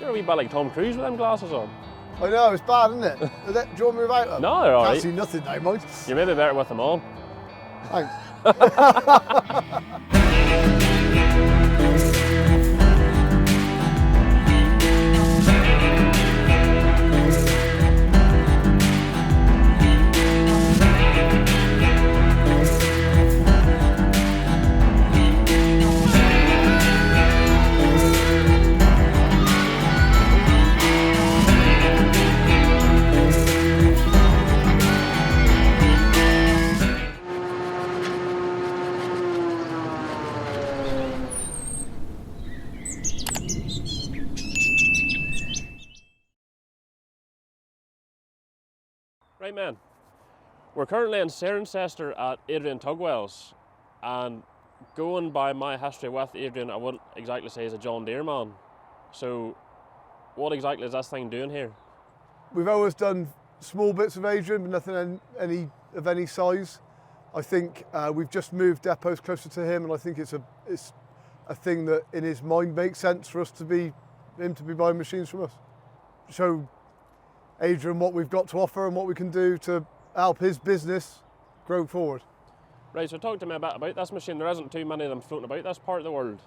You're a wee bit like Tom Cruise with them glasses on. I know, it's bad, isn't it? Do you want me without them? No, they're all Can't right. see nothing now, mate. You may be better with them on. Thanks. Right, man. We're currently in Cirencester at Adrian Tugwell's, and going by my history with Adrian, I wouldn't exactly say he's a John Deere man. So, what exactly is this thing doing here? We've always done small bits of Adrian, but nothing of any size. I think we've just moved depots closer to him, and I think it's a thing that in his mind makes sense for him to be buying machines from us. Show Adrian what we've got to offer and what we can do to help his business grow forward. Right, so talk to me a bit about this machine. There isn't too many of them floating about this part of the world.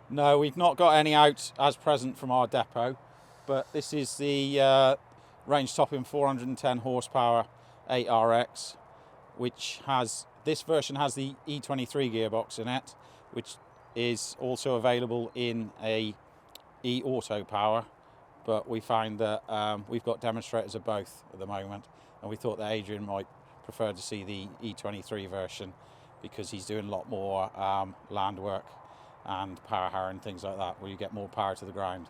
No, we've not got any out as present from our depot, but this is the range topping 410 horsepower 8RX, which this version has the E23 gearbox in it, which is also available in a E-Auto power. But we find that we've got demonstrators of both at the moment, and we thought that Adrian might prefer to see the E23 version because he's doing a lot more land work and power harrow and things like that, where you get more power to the ground.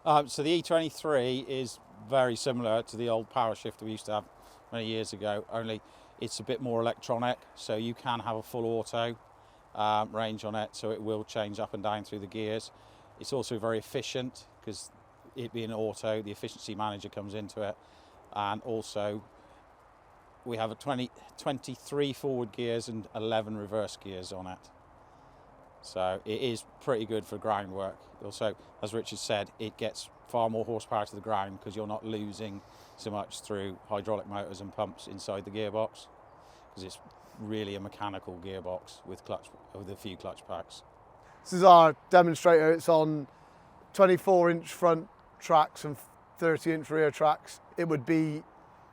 So the E23 is very similar to the old power shifter we used to have many years ago, only it's a bit more electronic, so you can have a full auto range on it, so it will change up and down through the gears. It's also very efficient because it being auto, the efficiency manager comes into it, and also we have 23 forward gears and 11 reverse gears on it. So it is pretty good for ground work. Also, as Richard said, it gets far more horsepower to the ground because you're not losing so much through hydraulic motors and pumps inside the gearbox, because it's really a mechanical gearbox with a few clutch packs. This is our demonstrator. It's on 24-inch front tracks and 30-inch rear tracks. It would be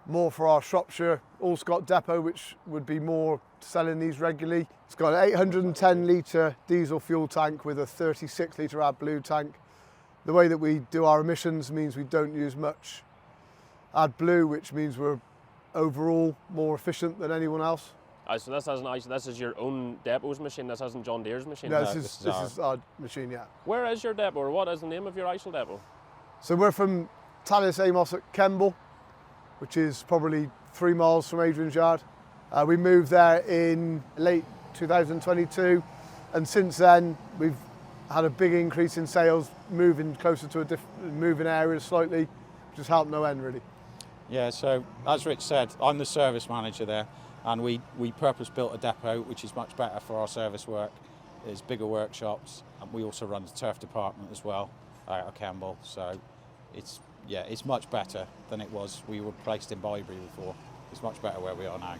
more for our Shropshire Allscott depot, which would be more selling these regularly. It's got an 810 litre diesel fuel tank with a 36 litre AdBlue tank. The way that we do our emissions means we don't use much AdBlue, which means we're overall more efficient than anyone else. So this is your own depot's machine, this isn't John Deere's machine? No, this is our machine, yeah. Where is your depot, or what is the name of your actual depot? So we're from Tallis Amos at Kemble, which is probably 3 miles from Adrian's yard. We moved there in late 2022, and since then we've had a big increase in sales, moving closer to moving areas slightly, which has helped no end really. Yeah, so as Rich said, I'm the service manager there, and we purpose-built a depot which is much better for our service work. There's bigger workshops, and we also run the turf department as well out of Kemble, so it's much better than it was. We were placed in Bybury before. It's much better where we are now.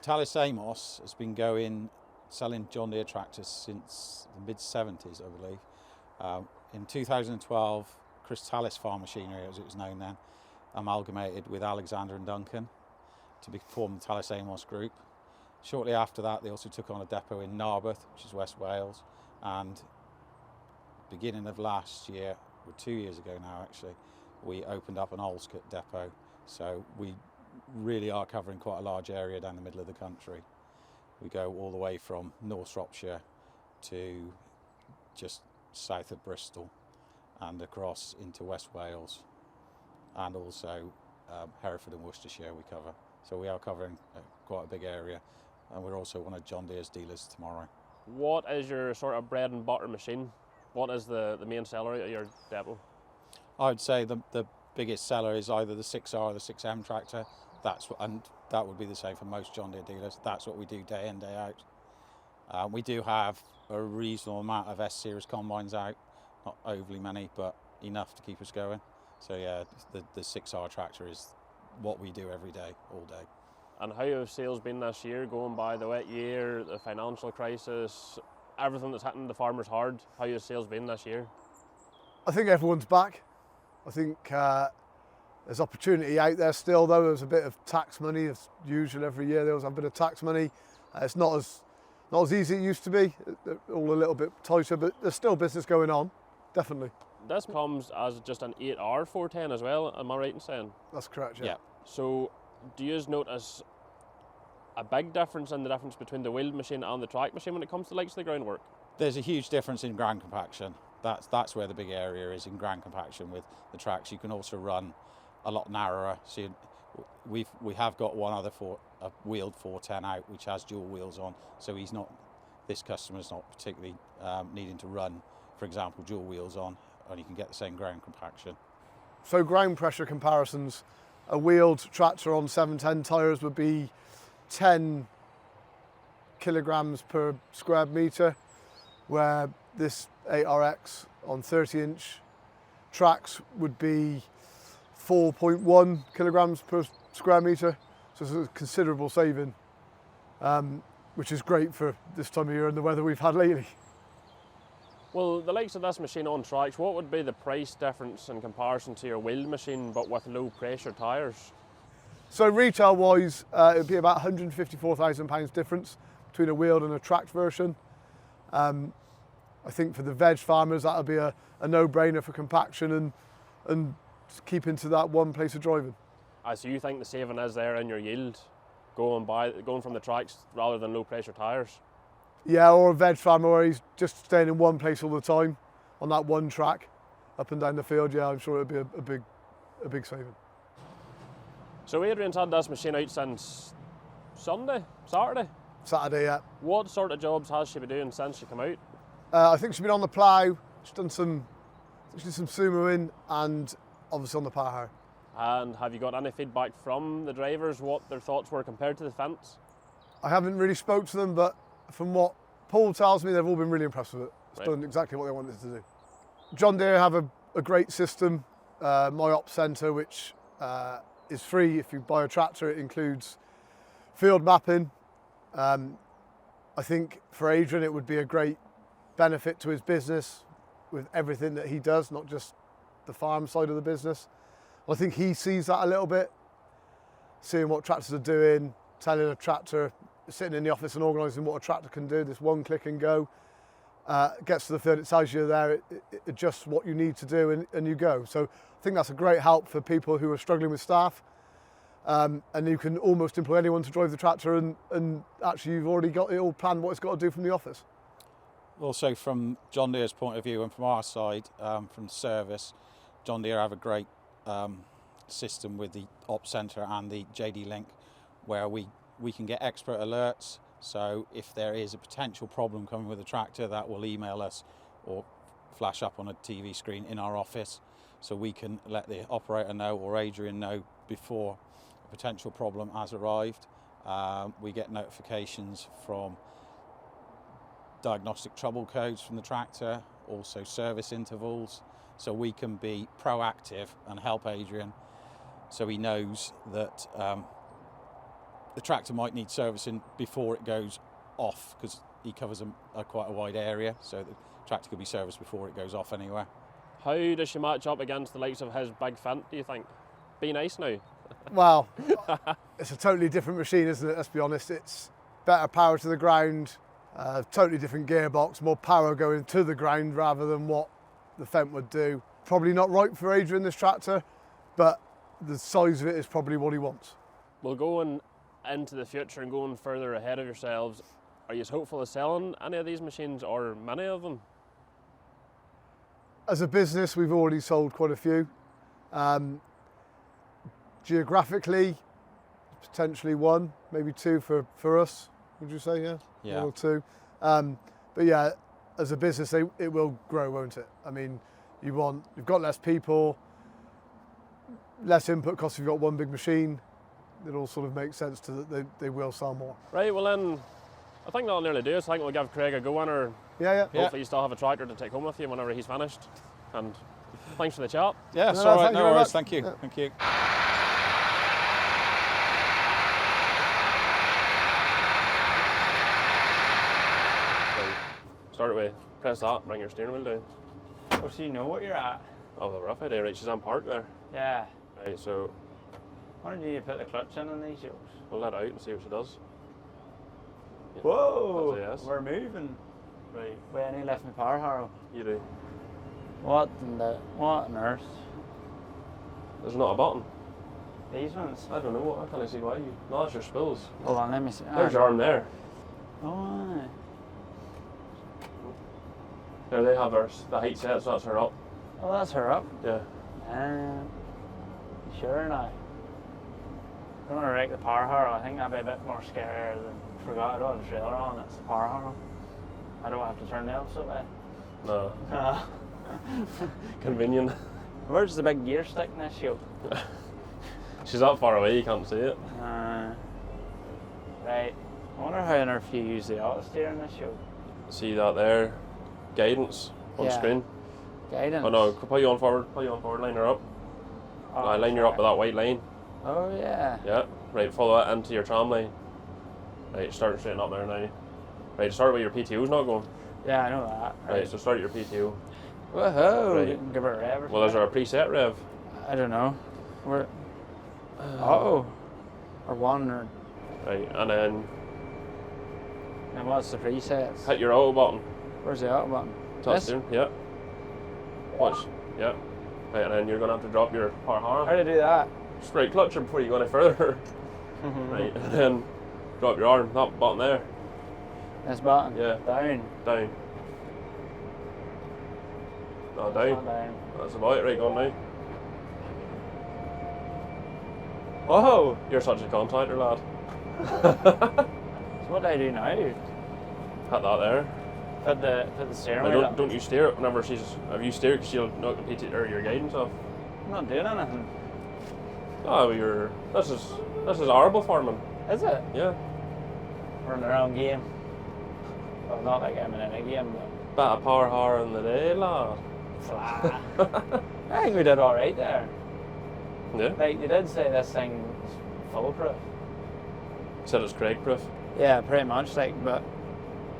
Tallis Amos has been selling John Deere tractors since the mid-70s, I believe. In 2012, Chris Tallis Farm Machinery, as it was known then, amalgamated with Alexander and Duncan to form the Tallis Amos Group. Shortly after that, they also took on a depot in Narberth, which is West Wales, and beginning of last year, or 2 years ago now actually, we opened up an Allscott depot. So we really are covering quite a large area down the middle of the country. We go all the way from North Shropshire to just south of Bristol and across into West Wales, and also Hereford and Worcestershire we cover. So we are covering quite a big area, and we're also one of John Deere's dealers tomorrow. What is your sort of bread and butter machine? What is the main seller at your depot? I would say the biggest seller is either the 6R or the 6M tractor. And that would be the same for most John Deere dealers. That's what we do day in, day out. We do have a reasonable amount of S-Series combines out, not overly many, but enough to keep us going. So yeah, the 6R tractor is what we do every day, all day. And how have sales been this year, going by the wet year, the financial crisis, everything that's hitting the farmers hard? How have sales been this year? I think everyone's back. I think there's opportunity out there still, though. There's a bit of tax money, as usual every year. There was a bit of tax money. It's not as easy as it used to be. They're all a little bit tighter, but there's still business going on, definitely. This comes as just an 8R 410 as well, am I right in saying? That's correct, yeah. So do you notice a big difference in the difference between the wheeled machine and the track machine when it comes to the likes of the groundwork? There's a huge difference in ground compaction. That's where the big area is, in ground compaction. With the tracks, you can also run a lot narrower. So we have got one other a wheeled 410 out, which has dual wheels on. So this customer's not particularly needing to run, for example, dual wheels on, and you can get the same ground compaction. So ground pressure comparisons, a wheeled tractor on 710 tyres would be 10 kilograms per square metre, where this 8RX on 30-inch tracks would be 4.1 kilograms per square metre. So it's a considerable saving, which is great for this time of year and the weather we've had lately. Well, the likes of this machine on tracks, what would be the price difference in comparison to your wheeled machine but with low pressure tyres? So retail wise, it would be about £154,000 difference between a wheeled and a tracked version. I think for the veg farmers, that'll be a no-brainer for compaction and keeping to that one place of driving. So you think the saving is there in your yield, going from the tracks rather than low pressure tyres? Yeah, or a veg farmer where he's just staying in one place all the time on that one track, up and down the field. Yeah, I'm sure it'd be a big saving. So Adrian's had this machine out since Saturday? Saturday, yeah. What sort of jobs has she been doing since she came out? I think she's been on the plough. She's done some sumoing and obviously on the power harrow. And have you got any feedback from the drivers, what their thoughts were compared to the Fendt? I haven't really spoke to them, but from what Paul tells me, they've all been really impressed with it. It's done exactly what they wanted to do. John Deere have a great system, My Ops Centre, which is free if you buy a tractor. It includes field mapping. I think for Adrian it would be a great benefit to his business with everything that he does, not just the farm side of the business. I think he sees that a little bit, seeing what tractors are doing, telling a tractor, sitting in the office and organising what a tractor can do, this one click and go. Gets to the field, it tells you there, it adjusts what you need to do and you go. So I think that's a great help for people who are struggling with staff. And you can almost employ anyone to drive the tractor and actually you've already got it all planned what it's got to do from the office. Also from John Deere's point of view and from our side, from service, John Deere have a great system with the Ops Centre and the JD Link where we can get expert alerts. So if there is a potential problem coming with the tractor, that will email us or flash up on a TV screen in our office, so we can let the operator know or Adrian know before a potential problem has arrived. We get notifications from diagnostic trouble codes from the tractor, also service intervals, so we can be proactive and help Adrian so he knows that the tractor might need servicing before it goes off, because he covers quite a wide area, so the tractor could be serviced before it goes off anywhere. How does she match up against the likes of his big Fendt, do you think? Be nice now. Well, it's a totally different machine, isn't it? Let's be honest. It's better power to the ground, totally different gearbox, more power going to the ground rather than what the Fendt would do. Probably not right for Adrian, this tractor, but the size of it is probably what he wants. Well, going into the future and going further ahead of yourselves, are you hopeful of selling any of these machines or many of them? As a business, we've already sold quite a few. Geographically, potentially one, maybe two for us, would you say, yeah? Yeah. One or two. But yeah, as a business, it will grow, won't it? I mean, you've got less people, less input costs, you've got one big machine. It all sort of makes sense to that they will sell more. Right, well then, I think that'll nearly do us. I think we'll give Craig a go on, or Yeah. hopefully you still have a tractor to take home with you whenever he's finished. And Thanks for the chat. Yeah, it's No, all right. thank you No very worries. much. Thank you. Yeah. Thank you. Start it with press that, bring your steering wheel down. Oh, so you know what you're at? Oh, the rough idea, right? She's on park there. Yeah. Right, so Why don't you put the clutch in on these yours? we'll let her out and see what she does. Yeah, Whoa! that's a yes. We're moving. Right, Wait, I need left my power harrow. you do. What on earth? There's not a button. These ones? I don't know. I can't see why you. No, that's your spills. Hold on, let me see. There's your arm there. Oh, aye. There they have the height set, so that's her up. Oh, that's her up. Yeah. Sure now. I don't want to wreck the power harrow. I think that'd be a bit more scarier than forgot I don't have the trailer on. It's the power harrow. I don't have to turn the opposite way. No. Convenient. Where's the big gear stick in this yoke? She's that far away, you can't see it. Right. I wonder how on earth you use the auto steer in this yoke. See that there? Guidance on Yeah. screen. Guidance. Oh no, pull you on forward, line her up. Oh, Line her up sorry. with that white line. Oh yeah. Yeah, right, follow that into your tram line. Right, start straighten up there now. Right, start with your PTO's not going. Yeah, I know that. Right, so start your PTO. Woohoo! Right. You can give her a rev or Well, is something. there a preset rev? I don't know. Where? Oh. Or one or. Right, and then And what's the presets? hit your auto button. Where's the auto button? Touch This? steering, yeah. Watch, yeah. Right, and then you're going to have to drop your power How harrow. to do that? Straight clutch her before you go any further. Right, and then drop your arm, that button there. This button? Yeah. Down. Down. No, Not down. down. That's about it, right, go on now. Whoa! You're such a contractor, lad. So what do I do now? Hit that there. Put the steering Now, wheel up. don't you steer it whenever have you steered because she'll knock the PT or your guidance off. I'm not doing anything. Oh, this is arable farming. Is it? Yeah. We're in the wrong game. Well, not like I'm in a game, but. Bit of power harrow in the day, lad. Flah. I think we did alright there. Yeah. Like, you did say this thing's foolproof. Said it's Craig proof. Yeah, pretty much, like, but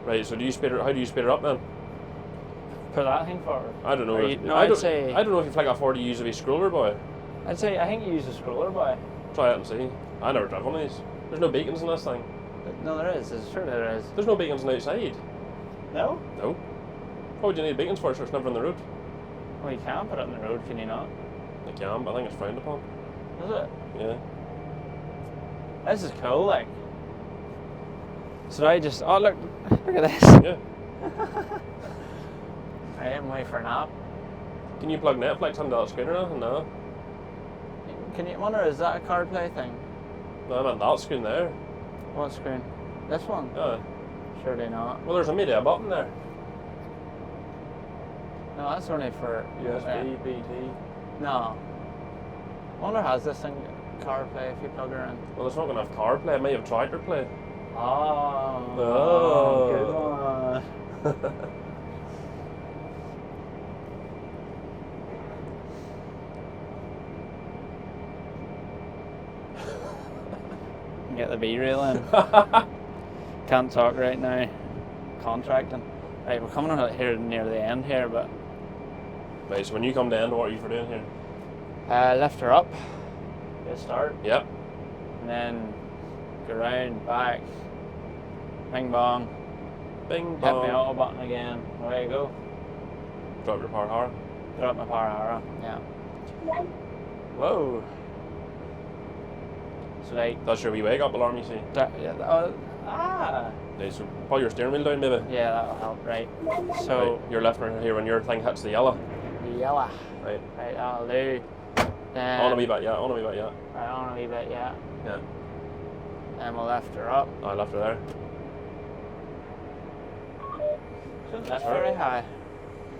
Right, so how do you speed it up then? put that thing forward. I don't know. Or If, you- no, I I'd don't, say- I don't know if you flick that forward to use a wee scroller, boy. I think you use a scroller, boy. Try it and see. I never drive one of these. There's no beacons in this thing. No, there is. Surely there is. There's no beacons on the outside. No? No. What would you need beacons for? So it's never on the road. Well, you can put it on the road, can you not? You can, but I think it's frowned upon. Is it? Yeah. This is cool, like. So I just. Oh, look at this. Yeah. I am waiting for a nap. Can you plug Netflix into that screen or anything? No. Can you wonder, is that a card play thing? No, I meant that screen there. What screen? This one? Yeah. Surely not. Well, there's a media button there. No, that's only for USB, BT. No. I wonder, has this thing car play if you plug her in? Well, it's not going to have CarPlay. It may have tractor play. Oh, good one. Get the B-reel in. Can't talk right now. Contracting. Right, we're coming out here near the end here, but Right, so when you come down, what are you for doing here? lift her up. Good start. Yep. And then go round, back, bing bong, Bing hit bong. my auto button again, away you go. Drop your power harrow. Drop my power harrow, yeah. Whoa. So like, That's your wee wake up alarm, you see. ah, Right, so pull your steering wheel down, maybe. yeah, that'll help, right. So, Right, you're left right here when your thing hits the yellow. yellow, Right. right, that'll do. Then, On a wee bit, yeah. On a wee bit, yeah. right, on a wee bit, yeah. Yeah. And we'll lift her up. I left her there. Shouldn't lift very high.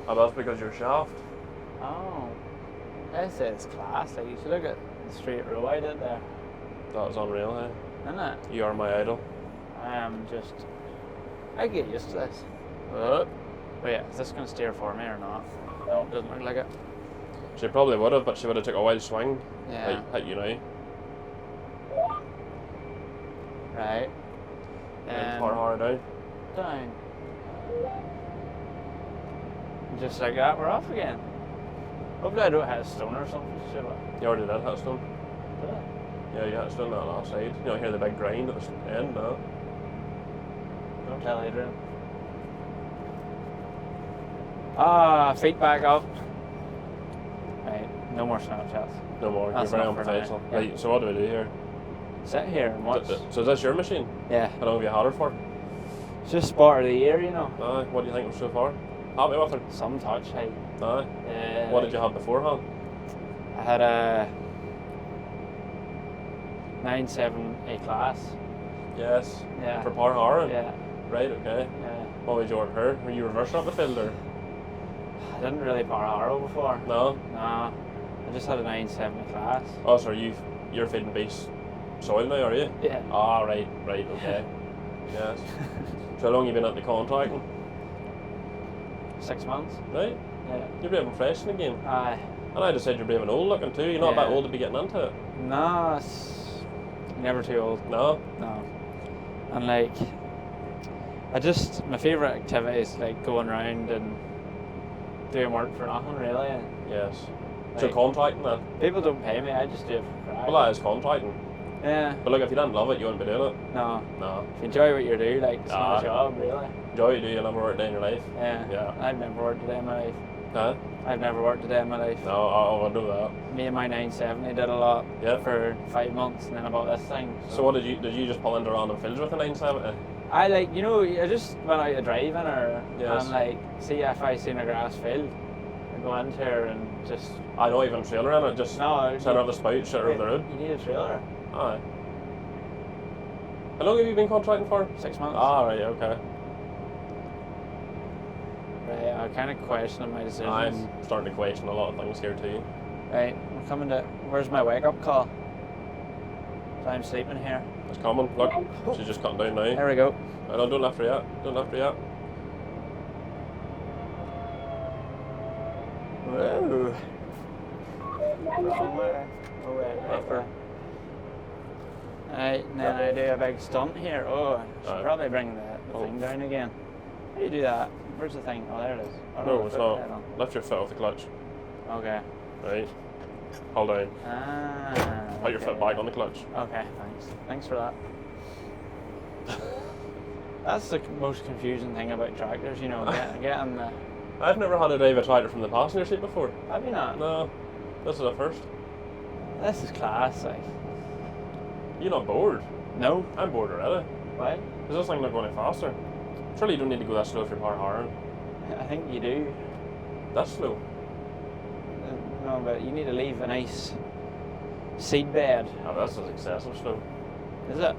Oh, that's because you're shaft. Oh, this is class. Like, you should look at the straight row I did there, That was unreal, eh? isn't it? You are my idol. I am just. I get used to this. Oh, yeah, is this going to steer for me or not? No, it doesn't look like it. She probably would have, but she would have took a wild swing. Yeah. Like, hit you now. Right. And far hard down. Down. Just like that, we're off again. Hopefully I don't hit a stone or something. You already did hit a stone. Did I? Yeah, you hit a stone that last side. You don't hear the big grind at the end, no. Don't tell Adrian. Ah, feet back up. Right, no more Snapchats. No more. That's You're very enough for now. unprofessional. Yeah. Right, so what do we do here? Sit here and watch. So is this your machine? Yeah. How long have you had her for? It's just spot of the year, you know. Aye, what do you think so far? Happy with her? Some touch, hey. Aye. What did you have beforehand? I had a 9.7 A class. Yes. Yeah. For power harrowing? Yeah. Right, okay. Yeah. What was you order her? Were you reversing up the field or? I didn't really power harrow before. No? Nah. I just had a 9.7 A class. Oh, so you're feeding base soil now, are you? Yeah. Ah, right, okay. Yes. So how long have you been at the contracting? 6 months. Right? Yeah. You're brave and fresh in the game. Aye. And I just said you're brave and old looking too. You're not a Yeah. bit old to be getting into it. Nah, it's never too old. No? No. And like, my favourite activity is like going around and doing work for nothing really. Yes. So Like, contracting then? people don't pay me, I just do it for crack. Well, that is contracting. Yeah. But look, if you didn't love it, you wouldn't be doing it. No. No. If you enjoy what you do, like, it's not Ah. a job really. Enjoy what you do, you'll never work a day in your life. Yeah. Yeah. I've never worked a day in my life. Huh? I've never worked a day in my life. No, I know that. Me and my 970 did a lot Yeah. for 5 months and then I bought this thing. So what did you just pull into random fields with a 970? I like, you know, I just went out to driving her Yes. and like, see if I seen a grass field, I go into her and just, I don't even trailer in it, just no, center of the spout, shit over the road. you need a trailer. Aye. How long have you been contracting for? 6 months. Ah, right, okay. Right, I'm kind of questioning my decisions. I'm starting to question a lot of things here too. Right, I'm coming to, where's my wake up call? So I'm sleeping here. It's coming, look, she's just cutting down now. There we go. I don't lift her yet, don't lift her yet. Whoa. Wrong way. Oh, wait, Left her. Right, and then I do a big stunt here. Oh, I should Aye. probably bring the thing down again. How do you do that? Where's the thing? Oh, there it is. Oh, No, the it's foot not. pedal. Lift your foot off the clutch. Okay. Right. Hold down. Ah. Put your foot back on the clutch. Okay, thanks. Thanks for that. That's the most confusing thing about tractors, you know, getting the... I've never had to drive a tractor from the passenger seat before. Have you not? No. This is a first. This is class, like. You're not bored. No? I'm bored already. Why? Is this thing not going any faster? Surely you don't need to go that slow if you're power harrowing. I think you do. That's slow. No, but you need to leave a nice seed bed. Oh, this is excessive slow. Is it?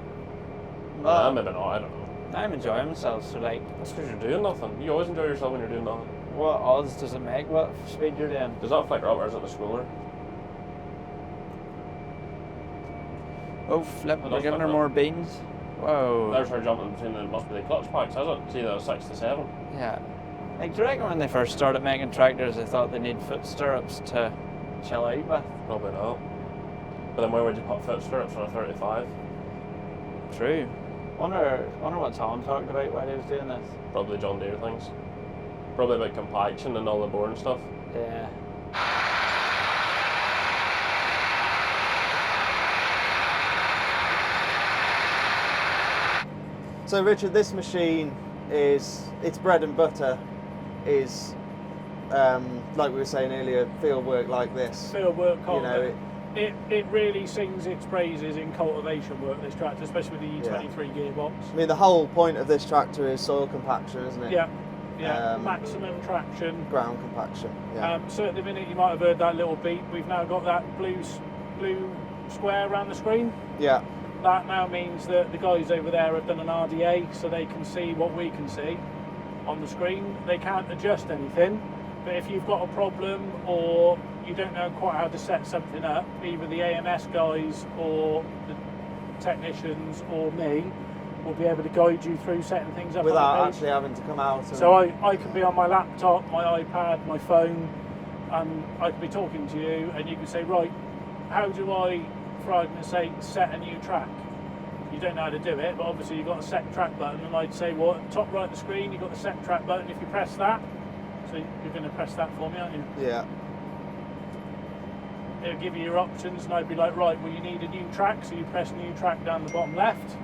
Maybe not, I don't know. I'm enjoying myself, so like, That's because you're doing nothing. You always enjoy yourself when you're doing nothing. what odds does it make what speed you're doing? Does that flicker up or is it the scroller? Oh, flip, It we're does giving her flicker more up. beans. Whoa. There's her jumping between the must be the clutch packs, is it? See the 6 to 7? Yeah. Like, do you reckon when they first started making tractors, they thought they need foot stirrups to chill out with? Probably not. But then where would you put foot stirrups on a 35? True. Wonder what Tom talked about while he was doing this. Probably John Deere things. Probably about compaction and all the boring stuff. Yeah. So Richard, this machine is, its bread and butter is, like we were saying earlier, field work like this. Field work, You know, it really sings its praises in cultivation work, this tractor, especially with the Yeah. E23 gearbox. I mean, the whole point of this tractor is soil compaction, isn't it? Yeah, Um, maximum traction. Ground compaction. Yeah. So at the minute you might have heard that little beep. We've now got that blue square around the screen. Yeah. That now means that the guys over there have done an RDA, so they can see what we can see on the screen. They can't adjust anything, but if you've got a problem or you don't know quite how to set something up, either the AMS guys or the technicians or me will be able to guide you through setting things up Without on the page. actually having to come out. And, So I can be on my laptop, my iPad, my phone, and I could be talking to you, and you could say, right, how do I, for argument's sake, set a new track? You don't know how to do it, but obviously you've got a set track button, and I'd say, well, top right of the screen, you've got the set track button. If you press that, so you're going to press that for me, aren't you? Yeah. It'll give you your options, and I'd be like, right, well, you need a new track, so you press new track down the bottom left.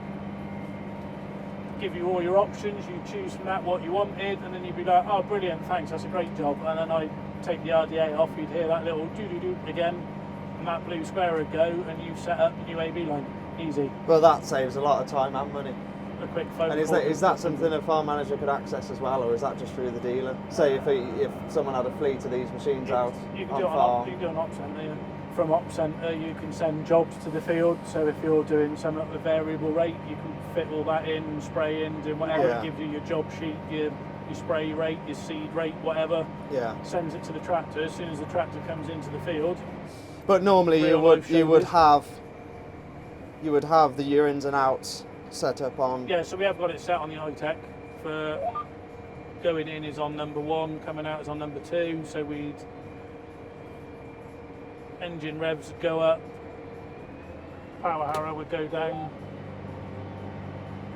Give you all your options, you choose from that what you wanted, and then you'd be like, oh, brilliant, thanks, that's a great job. And then I'd take the RDA off, you'd hear that little doo-doo-doo again, and that blue square would go, and you've set up your new AB line. Easy. Well, that saves a lot of time and money. A quick phone And call. is that something a farm manager could access as well, or is that just through the dealer? Say if someone had a fleet of these machines out You can on do it farm. you can do an op centre. Yeah. From op centre, you can send jobs to the field. So if you're doing something at the variable rate, you can fit all that in, spray in, do whatever. Yeah. It gives you your job sheet, your spray rate, your seed rate, whatever. Yeah. Sends it to the tractor. As soon as the tractor comes into the field. But normally you Real would life you would showbiz. have the your ins and outs set up on. Yeah, so we have got it set on the iTech for going in is on number 1, coming out is on number 2. So we'd engine revs would go up, power harrow would go down,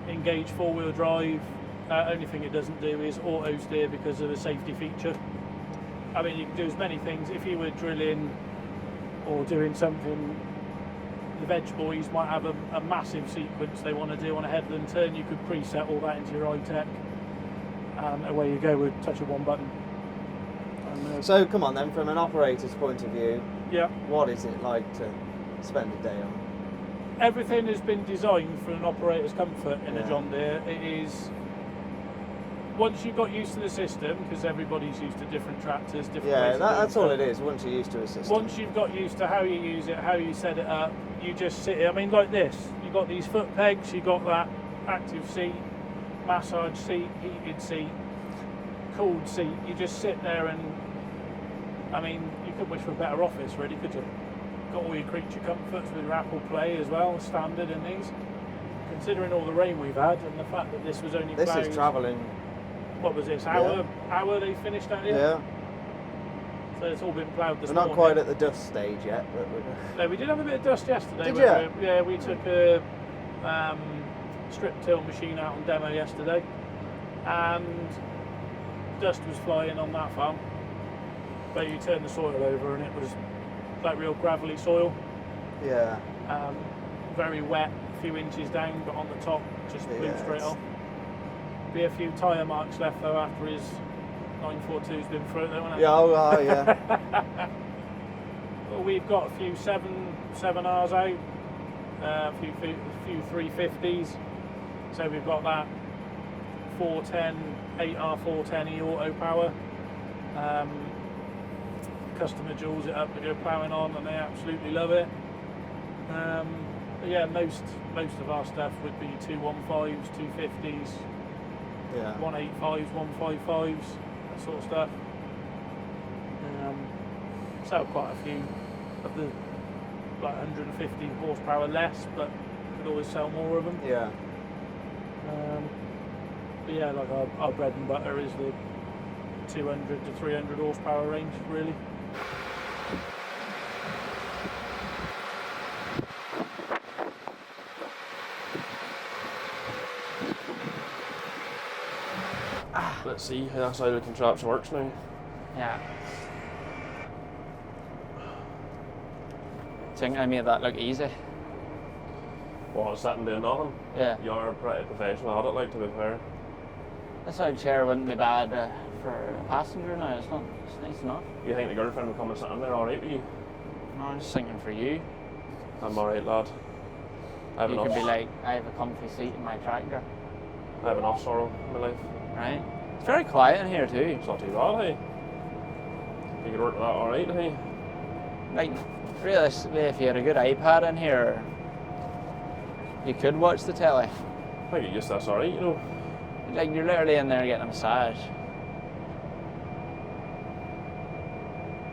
engage 4-wheel drive. Only thing it doesn't do is auto steer because of a safety feature. I mean, you can do as many things. If you were drilling or doing something, the veg boys might have a massive sequence they want to do on a headland turn. You could preset all that into your iTech, and away you go with touch of one button. And, So come on then, from an operator's point of view, yeah, what is it like to spend a day on? everything has been designed for an operator's comfort in Yeah. a John Deere. It is, once you've got used to the system, because everybody's used to different tractors, different Yeah, ways of doing that's all stuff. it is. Once you're used to a system. Once you've got used to how you use it, how you set it up, you just sit here. I mean, like this, you've got these foot pegs, you've got that active seat, massage seat, heated seat, cooled seat. You just sit there and, I mean, you could wish for a better office, really, could you? Got all your creature comforts with your Apple Play as well, standard in these. Considering all the rain we've had and the fact that this was only This ploughed, is travelling. what was this, hour they finished out here? Yeah. So it's all been ploughed this We're not morning. quite at the dust stage yet, but we're... No, we did have a bit of dust yesterday. Did when you? Yeah, we took a strip till machine out on demo yesterday, and dust was flying on that farm. But you turn the soil over and it was like real gravelly soil, Yeah. very wet, a few inches down, but on the top just blew Yeah, straight it's- off. Be a few tyre marks left though after his 942's been through it, though, won't it? Yeah, oh, yeah. Well, we've got a few 7Rs out, a few 350s. So we've got that 410, 8R 410E auto power. Customer jewels it up to go ploughing on, and they absolutely love it. But yeah, most of our stuff would be 215s, 250s, Yeah. 185s, 155s, that sort of stuff. Sell quite a few of the like 150 horsepower less, but could always sell more of them. Yeah. But yeah, like our bread and butter is the 200 to 300 horsepower range, really. Let's see how that side of the contraption works now. Yeah. Think I made that look easy. Well, sitting doing nothing. Yeah. You're pretty professional at it, like, to be fair. This old chair wouldn't be bad for a passenger now. It's nice enough. You think the girlfriend will come and sit in there alright with you? No, I'm just thinking for you. I'm alright, lad. I have You enough. could be like, I have a comfy seat in my tractor, I have enough sorrow in my life. right? It's very quiet in here too. It's not too bad, hey. You could work with that alright, hey. Like, realistically, if you had a good iPad in here, you could watch the telly. I get used to this alright, you know. Like, you're literally in there getting a massage.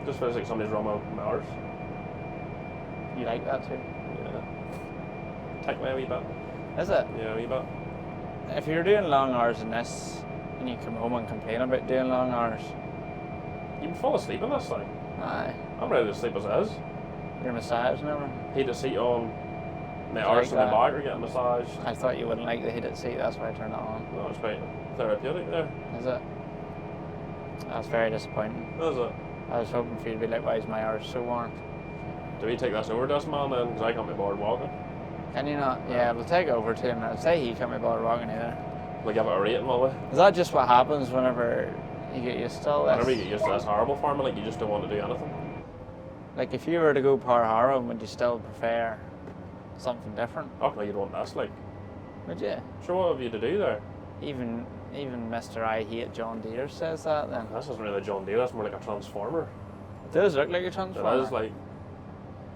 Just feels like somebody's run my hours. You like that too? Yeah. Tick me a wee bit. Is it? Yeah, a wee bit. If you're doing long hours in this, and you come home and complain about doing long hours, You can fall asleep in this thing. Aye. I'm ready to sleep as is. Your massage and everything. Heat the seat on. My Like arse and my that. back are getting massaged. I thought you wouldn't like the heated seat, that's why I turned it on. No, it's quite therapeutic there. Is it? That's very disappointing. Is it? I was hoping for you to be like, why is my arse so warm? Do we take this over to this man then? Because I can't be bothered walking. Can you not? Yeah, we'll take it over to him. I'd say he can't be bothered walking either. We'll give it a rating, will we? Is that just what happens whenever you get used to all this? Whenever you get used to this horrible farming, like you just don't want to do anything. Like if you were to go power harrowing, would you still prefer something different? Oh, no, you'd want this, like. Would you? Sure, what have you to do there? Even Mr. I Hate John Deere says that then. This isn't really a John Deere, that's more like a transformer. It does look like a It transformer. is, like,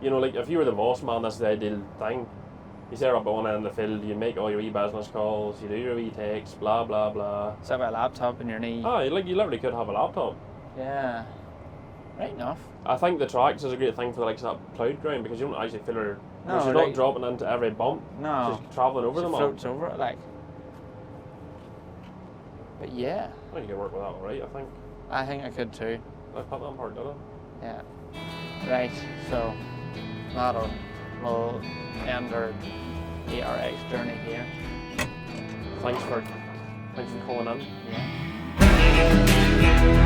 you know, like if you were the boss man, that's the ideal thing. You set up on end of the field, you make all your wee business calls, you do your wee takes, blah, blah, blah. Set a laptop in your knee. Ah, you literally could have a laptop. Yeah. Right enough. I think the tracks is a great thing for like that ploughed ground because you don't actually feel her. No, She's like- not dropping into every bump. No. She's travelling over She them all. floats over it like. But yeah, I think you can work with that alright, I think. I think I could too. I put that part, did I? Yeah. Right, so we'll end our ARX journey here. Thanks for calling in. Yeah.